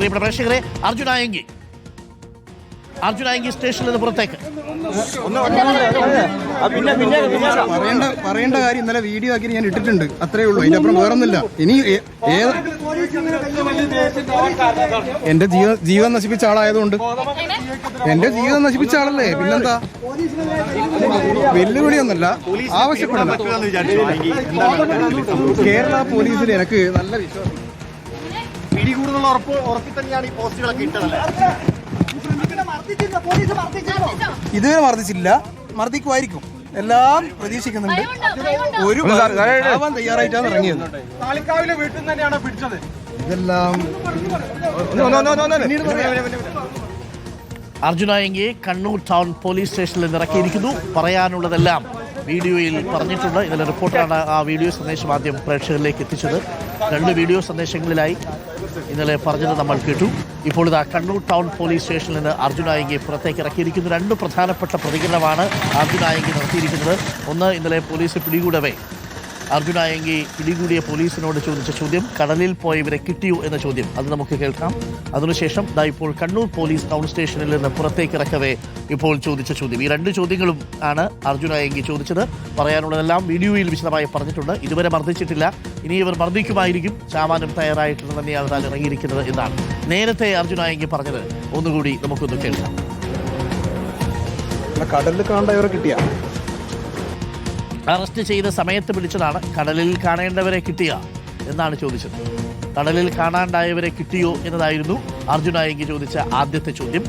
പ്രിയപ്പെട്ട പ്രേക്ഷകരെ, അർജുനായങ്കി സ്റ്റേഷനിൽ നിന്ന് പുറത്തേക്ക്. പറയേണ്ട കാര്യം ഇന്നലെ വീഡിയോ ആക്കി ഞാൻ ഇട്ടിട്ടുണ്ട്, അത്രേ ഉള്ളൂ. അതിന്റെ അപ്പുറം വേറൊന്നുമില്ല. ഇനി എന്റെ ജീവൻ നശിപ്പിച്ച ആളായതുകൊണ്ട്, എന്റെ ജീവിതം നശിപ്പിച്ച ആളല്ലേ, പിന്നെന്താ? വെല്ലുവിളിയൊന്നുമല്ല, ആവശ്യപ്പെടണം. കേരള പോലീസിൽ എനിക്ക് നല്ല വിശ്വാസം. പിടികൂടുന്നുള്ള ഉറപ്പിൽ തന്നെയാണ് ഈ പോസ്റ്റുകളൊക്കെ ഇട്ടതല്ലേ? ഇതുവരെ മർദ്ദിച്ചില്ല, മർദ്ദിക്കുമായിരിക്കും, എല്ലാം പ്രതീക്ഷിക്കുന്നുണ്ട്. ഒരു ആവാൻ തയ്യാറായിട്ടാണ് ഇറങ്ങിയത്. താളിക്കാവിലെ വീട്ടിൽ നിന്ന് തന്നെയാണ് പിടിച്ചത്. ഇതെല്ലാം അർജുനായങ്കിയെ കണ്ണൂർ ടൗൺ പോലീസ് സ്റ്റേഷനിൽ നിന്ന് ഇറക്കിയിരിക്കുന്നു. പറയാനുള്ളതെല്ലാം വീഡിയോയിൽ പറഞ്ഞിട്ടുണ്ട്. ഇന്നലെ റിപ്പോർട്ടറാണ് ആ വീഡിയോ സന്ദേശം ആദ്യം പ്രേക്ഷകരിലേക്ക് എത്തിച്ചത്. 2 വീഡിയോ സന്ദേശങ്ങളിലായി ഇന്നലെ പറഞ്ഞത് നമ്മൾ കേട്ടു. ഇപ്പോൾ ഇതാ കണ്ണൂർ ടൗൺ പോലീസ് സ്റ്റേഷനിൽ നിന്ന് അർജുനായങ്കിയെ പുറത്തേക്ക് ഇറക്കിയിരിക്കുന്നു. 2 പ്രധാനപ്പെട്ട പ്രതികരണമാണ് അർജുനായങ്കി നടത്തിയിരിക്കുന്നത്. ഒന്ന്, ഇന്നലെ പോലീസ് പിടികൂടവേ അർജുനായങ്കി പിടികൂടിയ പോലീസിനോട് ചോദിച്ച ചോദ്യം, കടലിൽ പോയവരെ കിട്ടിയോ എന്ന ചോദ്യം, അത് നമുക്ക് കേൾക്കാം. അതിനുശേഷം ദാ ഇപ്പോൾ കണ്ണൂർ പോലീസ് ടൗൺ സ്റ്റേഷനിൽ നിന്ന് പുറത്തേക്ക് ഇറക്കവേ ഇപ്പോൾ ചോദിച്ച ചോദ്യം. ഈ 2 ചോദ്യങ്ങളും ആണ് അർജുനായങ്കി ചോദിച്ചത്. പറയാനുള്ളതെല്ലാം വീഡിയോയിൽ വിശദമായി പറഞ്ഞിട്ടുണ്ട്. ഇതുവരെ മർദ്ദിച്ചിട്ടില്ല, ഇനി ഇവർ മർദ്ദിക്കുമായിരിക്കും, ചാവാനും തയ്യാറായിട്ട് തന്നെയാണ് താൻ ഇറങ്ങിയിരിക്കുന്നത് എന്നാണ് നേരത്തെ അർജുനായങ്കി പറഞ്ഞത്. ഒന്നുകൂടി നമുക്കൊന്ന് കേൾക്കാം. കടലിൽ കാണേണ്ടവരെ കിട്ടിയ, അറസ്റ്റ് ചെയ്ത സമയത്ത് പിടിച്ചതാണ്. കടലിൽ കാണേണ്ടവരെ കിട്ടിയ എന്നാണ് ചോദിച്ചത്. കടലിൽ കാണാണ്ടായവരെ കിട്ടിയോ എന്നതായിരുന്നു അർജുനായങ്കി ചോദിച്ച ആദ്യത്തെ ചോദ്യം.